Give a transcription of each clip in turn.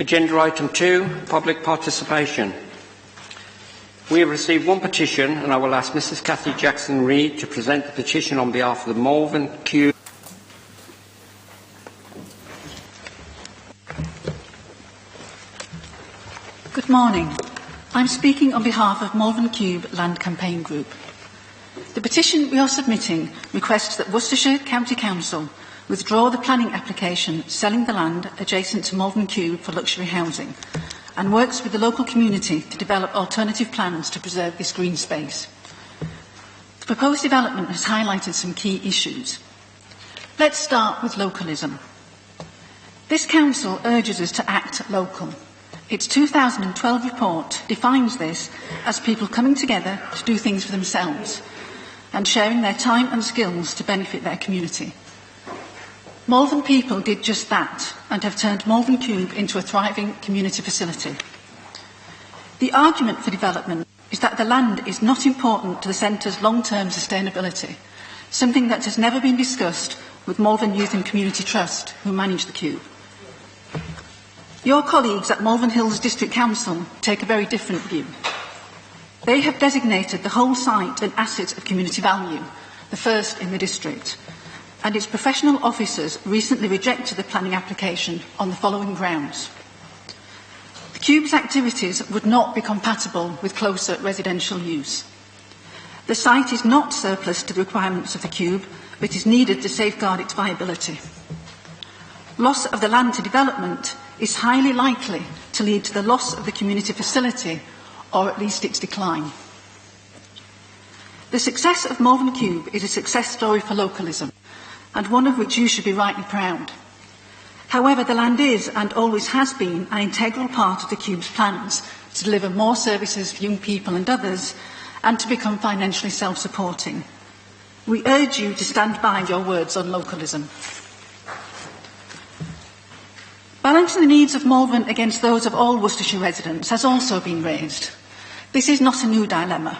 Agenda item 2, public participation. We have received one petition, and I will ask Mrs. Cathy Jackson-Reid to present the petition on behalf of the Malvern Cube. Good morning. I'm speaking on behalf of Malvern Cube Land Campaign Group. The petition we are submitting requests that Worcestershire County Council withdraw the planning application selling the land adjacent to Malvern Cube for luxury housing and works with the local community to develop alternative plans to preserve this green space. The proposed development has highlighted some key issues. Let's start with localism. This council urges us to act local. Its 2012 report defines this as people coming together to do things for themselves and sharing their time and skills to benefit their community. Malvern people did just that and have turned Malvern Cube into a thriving community facility. The argument for development is that the land is not important to the centre's long-term sustainability, something that has never been discussed with Malvern Youth and Community Trust, who manage the Cube. Your colleagues at Malvern Hills District Council take a very different view. They have designated the whole site an asset of community value, the first in the district, and its professional officers recently rejected the planning application on the following grounds. The Cube's activities would not be compatible with closer residential use. The site is not surplus to the requirements of the Cube, but is needed to safeguard its viability. Loss of the land to development is highly likely to lead to the loss of the community facility, or at least its decline. The success of Malvern Cube is a success story for localism, and one of which you should be rightly proud. However, the land is, and always has been, an integral part of the Cube's plans to deliver more services for young people and others, and to become financially self-supporting. We urge you to stand by your words on localism. Balancing the needs of Malvern against those of all Worcestershire residents has also been raised. This is not a new dilemma,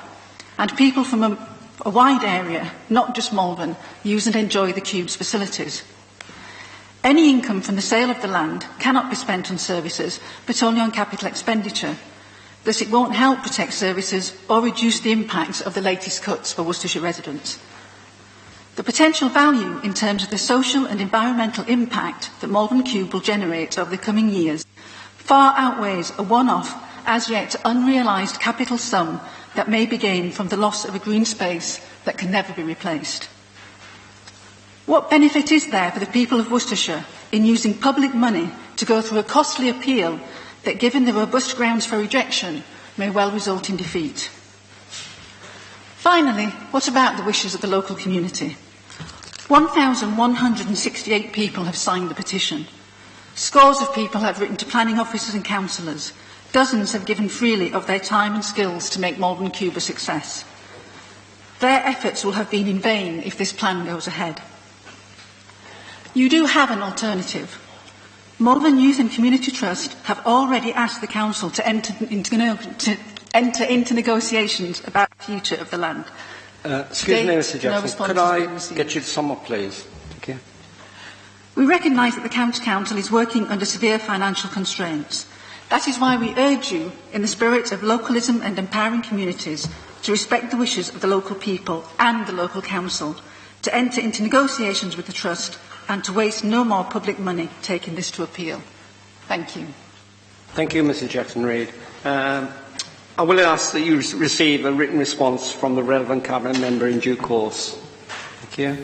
and people from a wide area, not just Malvern, use and enjoy the Cube's facilities. Any income from the sale of the land cannot be spent on services, but only on capital expenditure. Thus, it won't help protect services or reduce the impact of the latest cuts for Worcestershire residents. The potential value in terms of the social and environmental impact that Malvern Cube will generate over the coming years far outweighs a one-off, as yet unrealised capital sum that may be gained from the loss of a green space that can never be replaced. What benefit is there for the people of Worcestershire in using public money to go through a costly appeal that, given the robust grounds for rejection, may well result in defeat? Finally, what about the wishes of the local community? 1,168 people have signed the petition. Scores of people have written to planning officers and councillors. Dozens have given freely of their time and skills to make Malvern Cube a success. Their efforts will have been in vain if this plan goes ahead. You do have an alternative. Malvern Youth and Community Trust have already asked the Council to enter into negotiations about the future of the land. Excuse me, Mr. Jackson. Could I get you to sum up, please? Thank you. We recognise that the County Council is working under severe financial constraints. That is why we urge you, in the spirit of localism and empowering communities, to respect the wishes of the local people and the local council, to enter into negotiations with the Trust and to waste no more public money taking this to appeal. Thank you. Thank you, Mrs. Jackson-Reid. I will ask that you receive a written response from the relevant Cabinet member in due course. Thank you.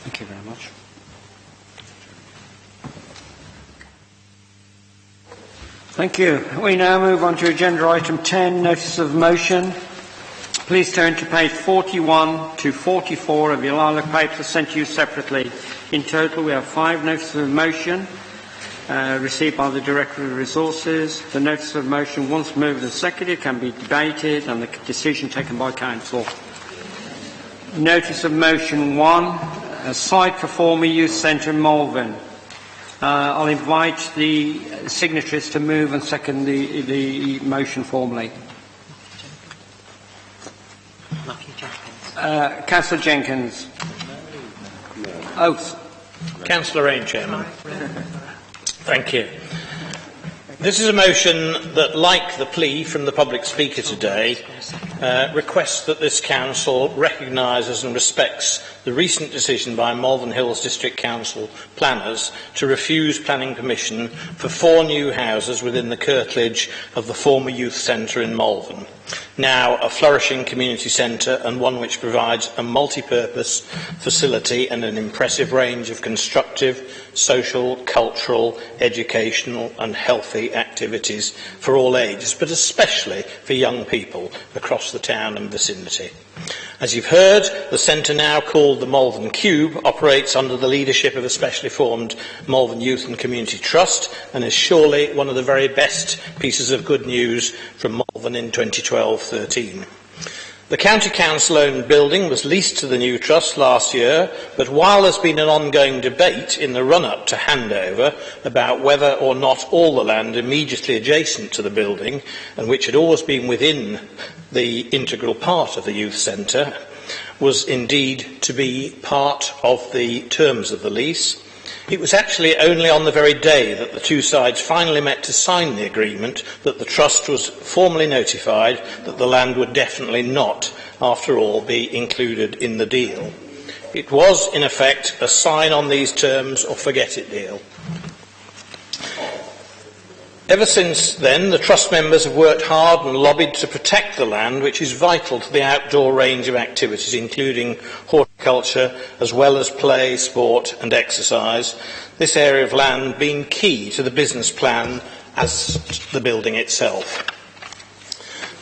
Thank you very much. Thank you. We now move on to agenda item 10, notice of motion. Please turn to page 41 to 44 of your lilac papers sent to you separately. In total, we have 5 notices of motion received by the Director of Resources. The notice of motion, once moved and seconded, can be debated and the decision taken by Council. Notice of motion 1, a site for former youth centre in Malvern. I'll invite the signatories to move and second the motion formally. Councillor Jenkins. Oh, Councillor Raine, Chairman. Thank you. This is a motion that, like the plea from the public speaker today, requests that this council recognises and respects the recent decision by Malvern Hills District Council planners to refuse planning permission for 4 new houses within the curtilage of the former youth centre in Malvern, now a flourishing community centre and one which provides a multi-purpose facility and an impressive range of constructive, social, cultural, educational and healthy activities for all ages, but especially for young people across the town and vicinity. As you've heard, the centre, now called the Malvern Cube, operates under the leadership of a specially formed Malvern Youth and Community Trust and is surely one of the very best pieces of good news from Malvern in 2012-13. The County Council-owned building was leased to the new trust last year, but while there's been an ongoing debate in the run-up to handover about whether or not all the land immediately adjacent to the building, and which had always been within the integral part of the youth centre, was indeed to be part of the terms of the lease, it was actually only on the very day that the two sides finally met to sign the agreement that the Trust was formally notified that the land would definitely not, after all, be included in the deal. It was, in effect, a sign on these terms or forget it deal. Ever since then, the Trust members have worked hard and lobbied to protect the land, which is vital to the outdoor range of activities, including horticulture, as well as play, sport and exercise, this area of land being key to the business plan as the building itself.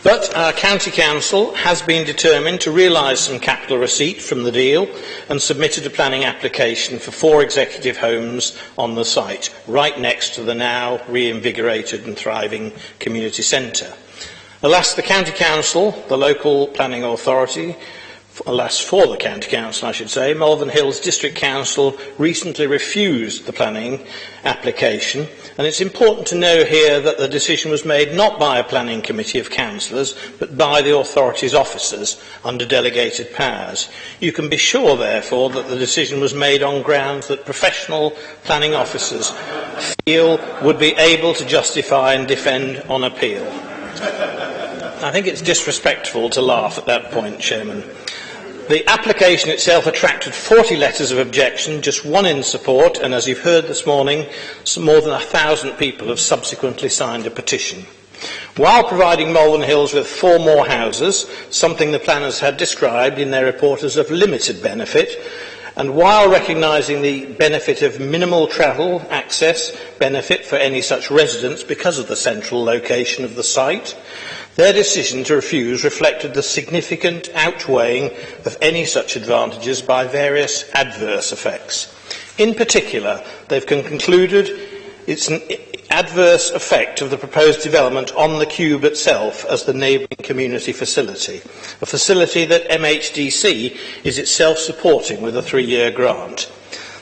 But our County Council has been determined to realise some capital receipt from the deal and submitted a planning application for 4 executive homes on the site, right next to the now reinvigorated and thriving community centre. Alas, the County Council, the local planning authority, alas for the County Council I should say, Malvern Hills District Council recently refused the planning application, and it's important to know here that the decision was made not by a planning committee of councillors but by the authority's officers under delegated powers. You can be sure therefore that the decision was made on grounds that professional planning officers feel would be able to justify and defend on appeal. I think it's disrespectful to laugh at that point, Chairman. The application itself attracted 40 letters of objection, just 1 in support, and as you've heard this morning, more than 1,000 people have subsequently signed a petition. While providing Malvern Hills with 4 more houses, something the planners had described in their report as of limited benefit, and while recognising the benefit of minimal travel access benefit for any such residents because of the central location of the site, their decision to refuse reflected the significant outweighing of any such advantages by various adverse effects. In particular, they've concluded it's an adverse effect of the proposed development on the Cube itself as the neighbouring community facility, a facility that MHDC is itself supporting with a 3-year grant.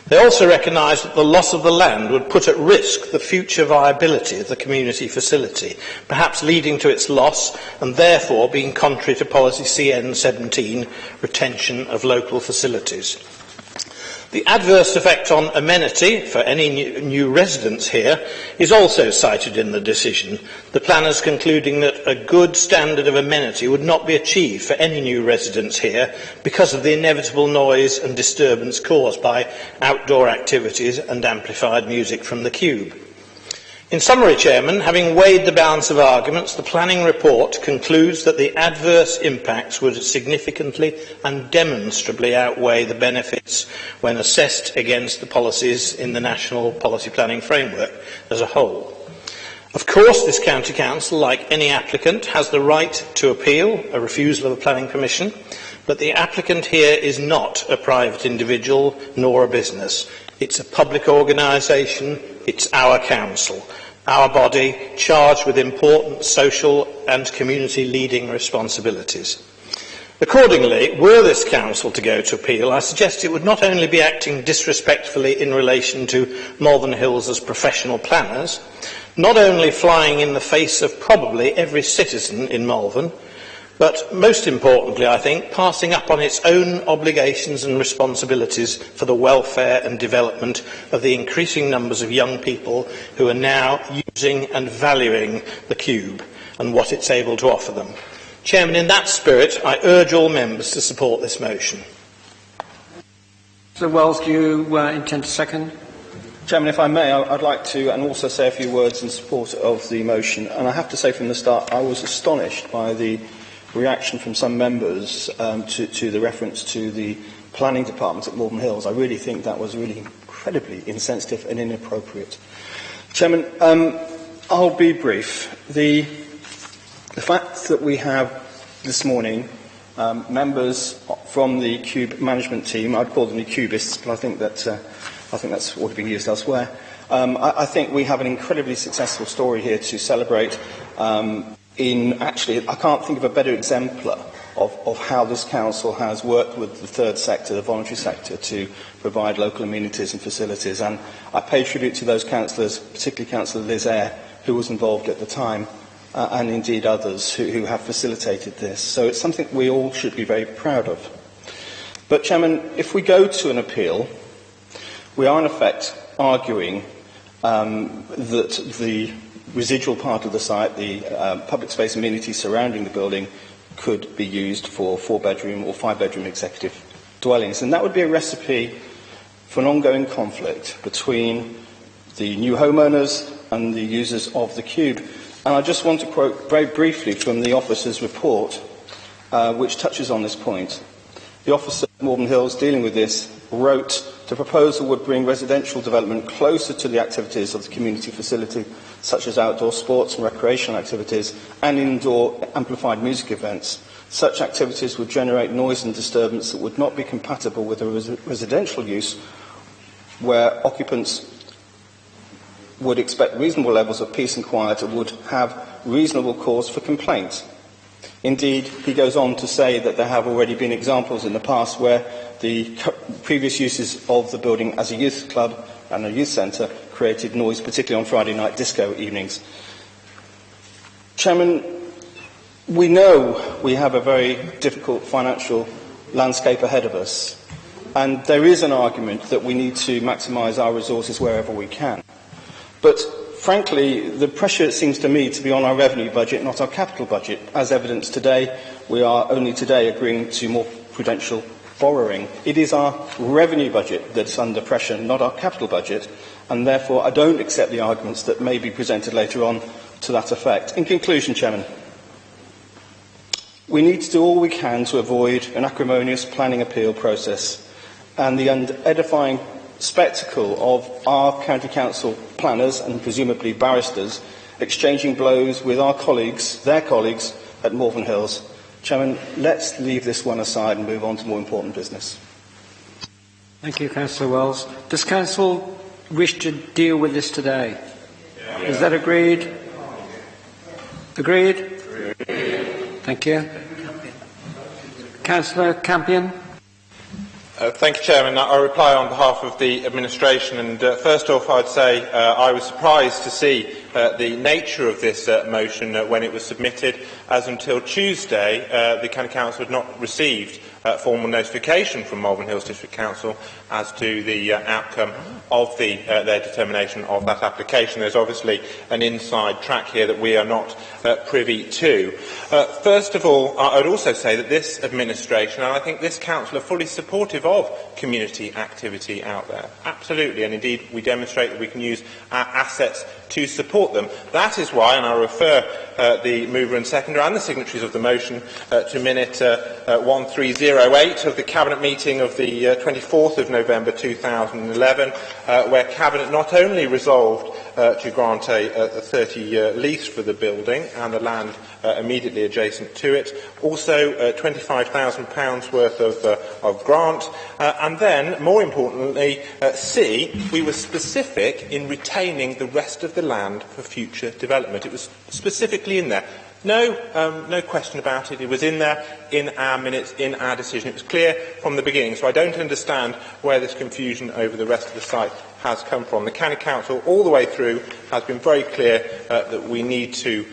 They also recognise that the loss of the land would put at risk the future viability of the community facility, perhaps leading to its loss and therefore being contrary to policy CN17, retention of local facilities. The adverse effect on amenity for any new residents here is also cited in the decision, the planners concluding that a good standard of amenity would not be achieved for any new residents here because of the inevitable noise and disturbance caused by outdoor activities and amplified music from the Cube. In summary, Chairman, having weighed the balance of arguments, the planning report concludes that the adverse impacts would significantly and demonstrably outweigh the benefits when assessed against the policies in the National Policy Planning Framework as a whole. Of course, this County Council, like any applicant, has the right to appeal a refusal of a planning permission, but the applicant here is not a private individual nor a business. It's a public organisation, it's our council, our body charged with important social and community leading responsibilities. Accordingly, were this council to go to appeal, I suggest it would not only be acting disrespectfully in relation to Malvern Hills as professional planners, not only flying in the face of probably every citizen in Malvern, But most importantly, I think, passing up on its own obligations and responsibilities for the welfare and development of the increasing numbers of young people who are now using and valuing the Cube and what it's able to offer them. Chairman, in that spirit, I urge all members to support this motion. Mr Wells, do you intend to second? Chairman, if I may, I'd like to and also say a few words in support of the motion. And I have to say from the start, I was astonished by the reaction from some members to the reference to the planning department at Malvern Hills. I really think that was really incredibly insensitive and inappropriate. Chairman, I'll be brief. The fact that we have this morning members from the Cube management team, I'd call them the Cubists, but I think that's already been used elsewhere. I think we have an incredibly successful story here to celebrate. I can't think of a better exemplar of how this council has worked with the third sector, the voluntary sector, to provide local amenities and facilities. And I pay tribute to those councillors, particularly Councillor Liz Eyre, who was involved at the time, and indeed others who have facilitated this. So it's something we all should be very proud of. But, Chairman, if we go to an appeal, we are in effect arguing that the residual part of the site, the public space amenities surrounding the building, could be used for 4-bedroom or 5-bedroom executive dwellings. And that would be a recipe for an ongoing conflict between the new homeowners and the users of the Cube. And I just want to quote very briefly from the officer's report, which touches on this point. The officer at Malvern Hills, dealing with this, wrote, "The proposal would bring residential development closer to the activities of the community facility, such as outdoor sports and recreational activities and indoor amplified music events. Such activities would generate noise and disturbance that would not be compatible with a residential use where occupants would expect reasonable levels of peace and quiet and would have reasonable cause for complaint." Indeed, he goes on to say that there have already been examples in the past where the previous uses of the building as a youth club and a youth centre created noise, particularly on Friday night disco evenings. Chairman, we know we have a very difficult financial landscape ahead of us, and there is an argument that we need to maximise our resources wherever we can. But frankly, the pressure, it seems to me, to be on our revenue budget, not our capital budget. As evidenced today, we are only today agreeing to more prudential borrowing. It is our revenue budget that's under pressure, not our capital budget, and therefore I don't accept the arguments that may be presented later on to that effect. In conclusion, Chairman, we need to do all we can to avoid an acrimonious planning appeal process and the unedifying spectacle of our county council planners and presumably barristers exchanging blows with our colleagues, their colleagues at Malvern Hills. Chairman, let's leave this one aside and move on to more important business. Thank you, Councillor Wells. Does Council wish to deal with this today? Yeah. Is that agreed? Agreed? Thank you. Councillor Campion. Thank you, Chairman. I reply on behalf of the administration, and first off I'd say I was surprised to see the nature of this motion when it was submitted, as until Tuesday the County Council had not received formal notification from Malvern Hills District Council as to the outcome of their determination of that application. There's obviously an inside track here that we are not privy to. First of all, I would also say that this administration, and I think this council, are fully supportive of community activity out there. Absolutely, and indeed we demonstrate that we can use our assets to support them. That is why, and I refer the mover and seconder and the signatories of the motion to minute 1308 of the Cabinet meeting of the 24th of November 2011, where Cabinet not only resolved to grant a 30-year lease for the building and the land immediately adjacent to it, also £25,000 worth of grant, and then, more importantly, we were specific in retaining the rest of the land for future development. It was specifically in there. No, no question about it. It was in there, in our minutes, in our decision. It was clear from the beginning, so I don't understand where this confusion over the rest of the site has come from. The County Council, all the way through, has been very clear that we need to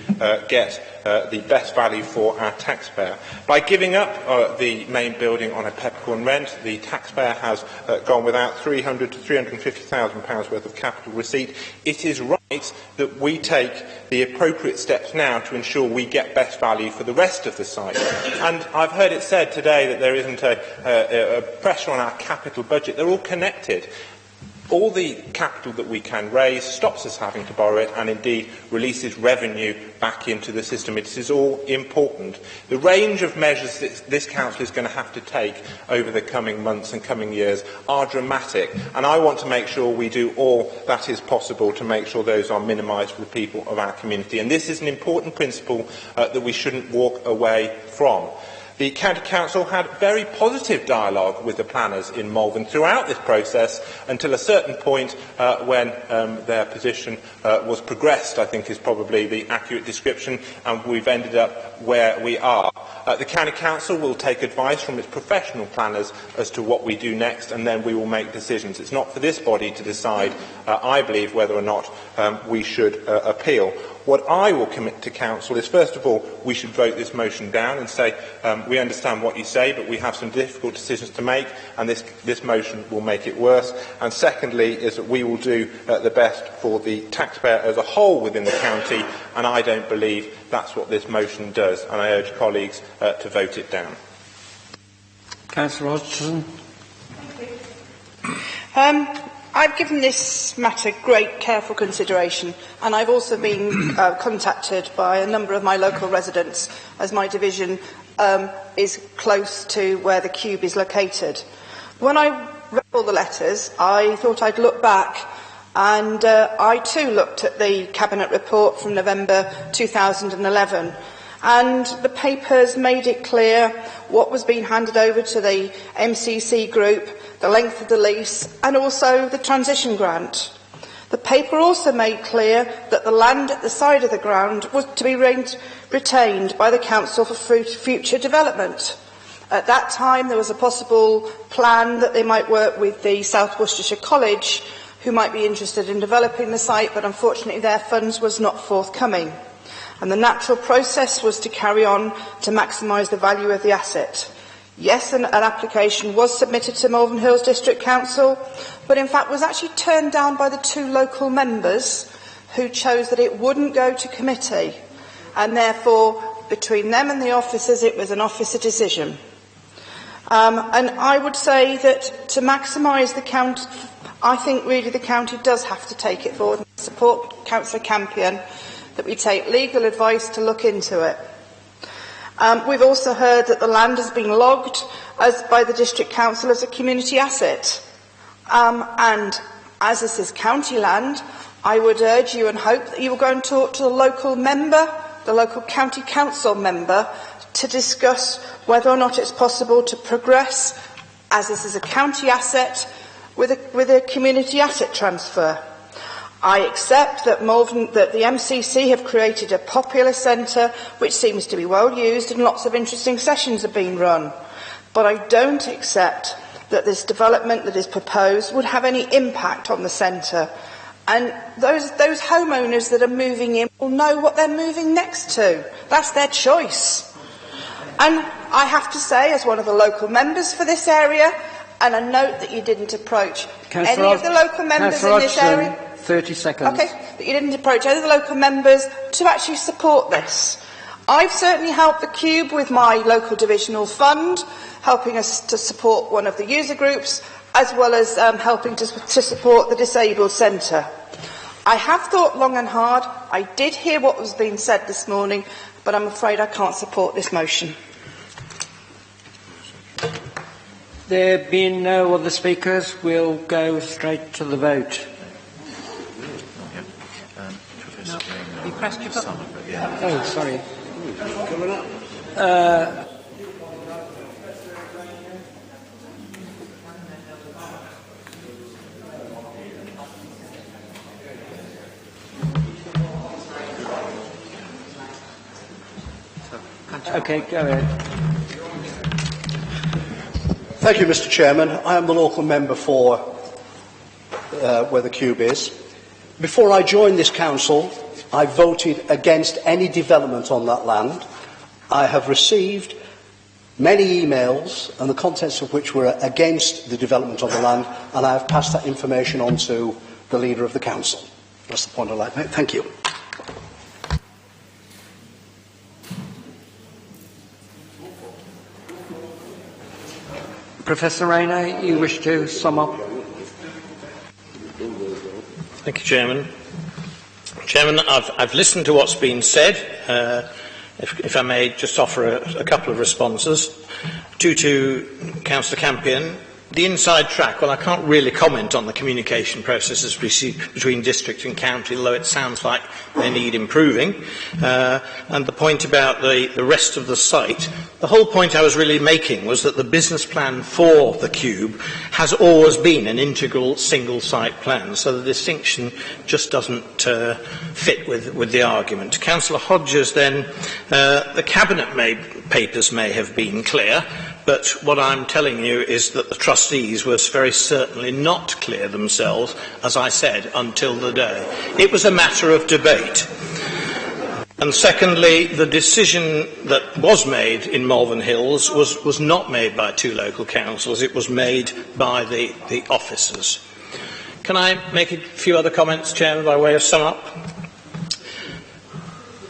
get the best value for our taxpayer. By giving up the main building on a peppercorn rent, the taxpayer has gone without £300,000 to £350,000 worth of capital receipt. It is right that we take the appropriate steps now to ensure we get best value for the rest of the site. And I've heard it said today that there isn't a pressure on our capital budget. They're all connected. All the capital that we can raise stops us having to borrow it and indeed releases revenue back into the system. It is all important. The range of measures that this Council is going to have to take over the coming months and coming years are dramatic, and I want to make sure we do all that is possible to make sure those are minimised for the people of our community. And this is an important principle that we shouldn't walk away from. The County Council had very positive dialogue with the planners in Malvern throughout this process until a certain point when their position was progressed, I think is probably the accurate description, and we've ended up where we are. The County Council will take advice from its professional planners as to what we do next, and then we will make decisions. It's not for this body to decide, I believe, whether or not we should appeal. What I will commit to Council is, first of all, we should vote this motion down and say, we understand what you say, but we have some difficult decisions to make, and this motion will make it worse. And secondly, is that we will do the best for the taxpayer as a whole within the county, and I don't believe that's what this motion does, and I urge colleagues to vote it down. Councillor Hodgson. I've given this matter great careful consideration, and I've also been contacted by a number of my local residents, as my division is close to where the Cube is located. When I read all the letters, I thought I'd look back, and I too looked at the Cabinet report from November 2011, and the papers made it clear what was being handed over to the MCC group, the length of the lease, and also the transition grant. The paper also made clear that the land at the side of the ground was to be retained by the council for future development. At that time, there was a possible plan that they might work with the South Worcestershire College, who might be interested in developing the site, but unfortunately their funds was not forthcoming. And the natural process was to carry on to maximise the value of the asset. Yes, an application was submitted to Malvern Hills District Council, but in fact was actually turned down by the two local members who chose that it wouldn't go to committee, and therefore between them and the officers it was an officer decision. And I would say that to maximise the county, I think really the county does have to take it forward and support Councillor Campion that we take legal advice to look into it. We've also heard that the land has been logged by the District Council as a community asset. And as this is county land, I would urge you and hope that you will go and talk to the local member, the local county council member, to discuss whether or not it's possible to progress, as this is a county asset, with a community asset transfer. I accept that the MCC have created a popular centre which seems to be well used and lots of interesting sessions are being run. But I don't accept that this development that is proposed would have any impact on the centre. And those homeowners that are moving in will know what they're moving next to. That's their choice. And I have to say, as one of the local members for this area, and a note that you didn't approach any of the local members in this area. 30 seconds. Okay, that you didn't approach any of the local members to actually support this. I've certainly helped the Cube with my local divisional fund, helping us to support one of the user groups, as well as helping to support the disabled centre. I have thought long and hard. I did hear what was being said this morning, but I'm afraid I can't support this motion. There being no other speakers, we'll go straight to the vote. You pressed your button. Oh, sorry. Okay, go ahead. Thank you, Mr. Chairman. I am the local member for where the Cube is. Before I joined this council, I voted against any development on that land. I have received many emails, and the contents of which were against the development of the land, and I have passed that information on to the leader of the council. That's the point I'd like to make. Thank you. Professor Raine, you wish to sum up? Thank you, Chairman. Chairman, I've listened to what's been said. If I may just offer a couple of responses. To Councillor Campion, the inside track, well, I can't really comment on the communication processes between district and county, although it sounds like they need improving. And the point about the rest of the site, the whole point I was really making was that the business plan for the Cube has always been an integral single site plan, so the distinction just doesn't fit with the argument. Councillor Hodges then, the Cabinet papers may have been clear, but what I'm telling you is that the trustees were very certainly not clear themselves, as I said, until the day. It was a matter of debate. And secondly, the decision that was made in Malvern Hills was not made by two local councils, it was made by the officers. Can I make a few other comments, Chairman, by way of sum up?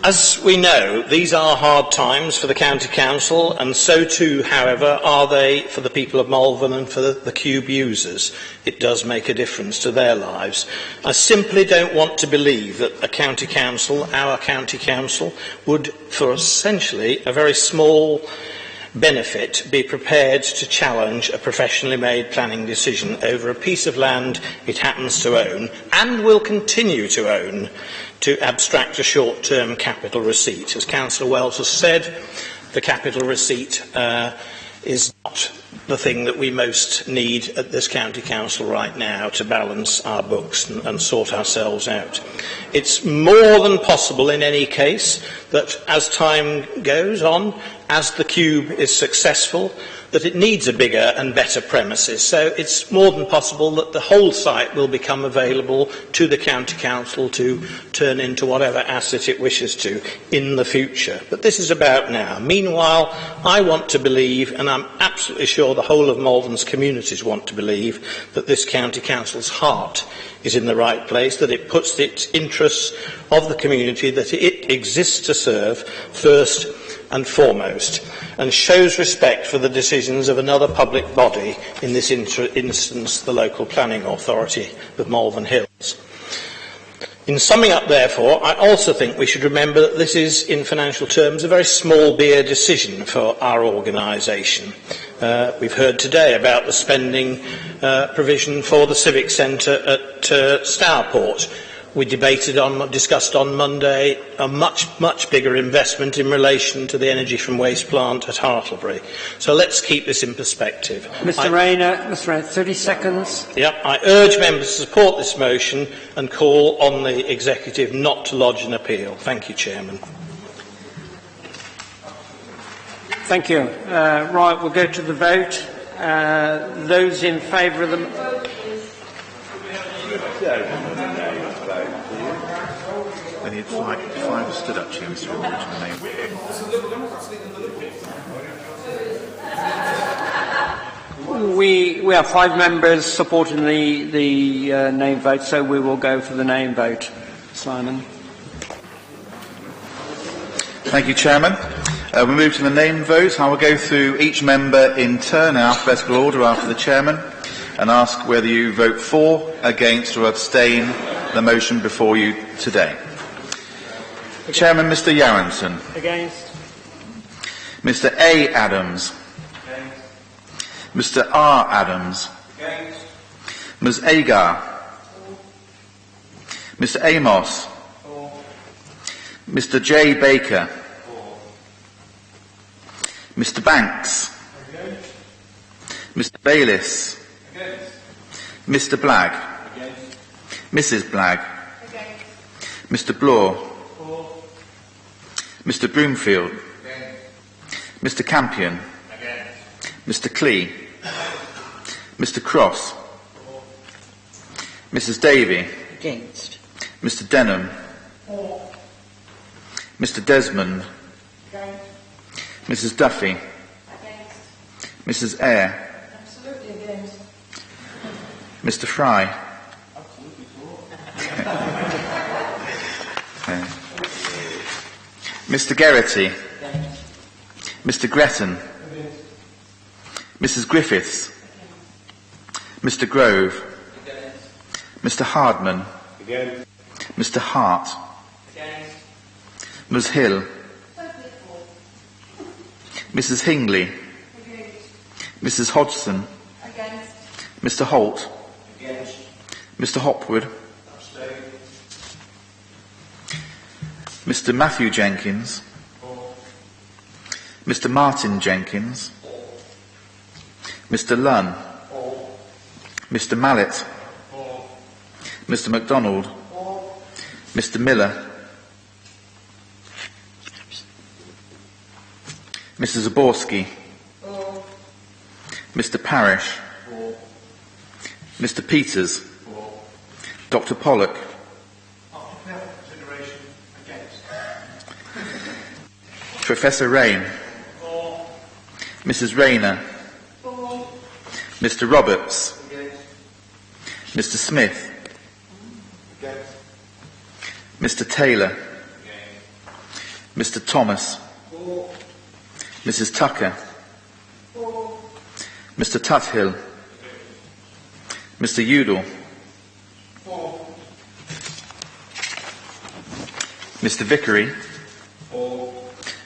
As we know, these are hard times for the County Council, and so too, however, are they for the people of Malvern and for the Cube users. It does make a difference to their lives. I simply don't want to believe that a County Council, our County Council, would, for essentially a very small benefit, be prepared to challenge a professionally made planning decision over a piece of land it happens to own and will continue to own, to abstract a short-term capital receipt. As Councillor Wells has said, the capital receipt is not the thing that we most need at this County Council right now to balance our books and sort ourselves out. It's more than possible in any case that as time goes on, as the Cube is successful, that it needs a bigger and better premises. So it's more than possible that the whole site will become available to the County Council to turn into whatever asset it wishes to in the future. But this is about now. Meanwhile, I want to believe, and I'm absolutely sure the whole of Malvern's communities want to believe, that this County Council's heart is in the right place, that it puts its interests of the community that it exists to serve first and foremost, and shows respect for the decisions of another public body, in this instance the local planning authority of Malvern Hills. In summing up, therefore, I also think we should remember that this is, in financial terms, a very small beer decision for our organisation. We've heard today about the spending provision for the Civic Centre at Stourport. We discussed on Monday a much bigger investment in relation to the energy from waste plant at Hartlebury. So let's keep this in perspective. Mr. Raine, 30 seconds. Yep, I urge members to support this motion and call on the Executive not to lodge an appeal. Thank you, Chairman. Thank you. Right, we'll go to the vote. Those in favour of the... I need five stood up, Chair, Mr. We have 5 members supporting the name vote, so we will go for the name vote. Simon. Thank you, Chairman. We move to the name vote. I will go through each member in turn in alphabetical order after the Chairman and ask whether you vote for, against or abstain the motion before you today. Chairman, Mr. Yarenson. Against. Mr. A. Adams. Against. Mr. R. Adams. Against. Ms. Agar. Mr. Amos. For. Mr. J. Baker. For. Mr. Banks. Against. Mr. Bayliss. Against. Mr. Blagg. Against. Mrs. Blagg. Against. Mr. Blore. For. Mr. Broomfield. Against. Mr Campion. Mr Clee. Mr Cross. Mrs Davey. Against. Mr Denham. Mr Desmond. Mrs Duffy. Mrs Eyre. Absolutely against. Mr Fry. Okay. Mr Geraghty. Mr Gretton. Mrs Griffiths. Mr Grove. Mr Hardman. Mr Hart. Ms Hill. Mrs Hingley. Mrs Hodgson. Mr Holt. Mr Hopwood. Mr Matthew Jenkins. Mr Martin Jenkins. Mr Lunn. Mr Mallet. Mr MacDonald. Mr Miller. Mrs Zaborski. Mr Parish. Mr Peters. Dr Pollock. Professor Raine. Mrs Rayner. Mr Roberts. Mr Smith. Mr Taylor. Mr Thomas. Mrs Tucker. Mr Tuthill. Mr Udall. Mr Vickery.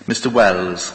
Mr Wells.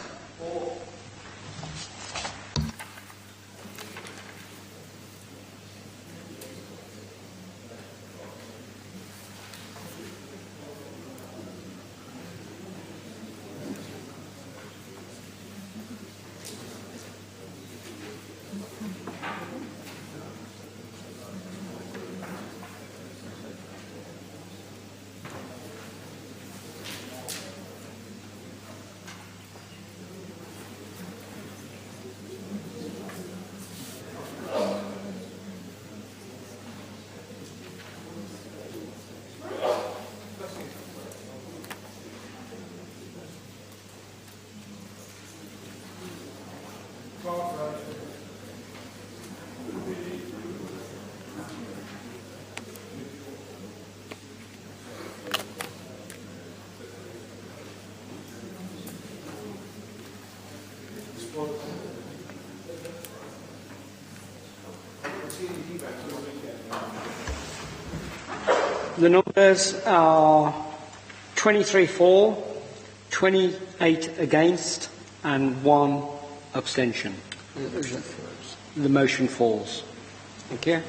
The numbers are 23 for, 28 against and 1 abstention. The motion falls. Thank you.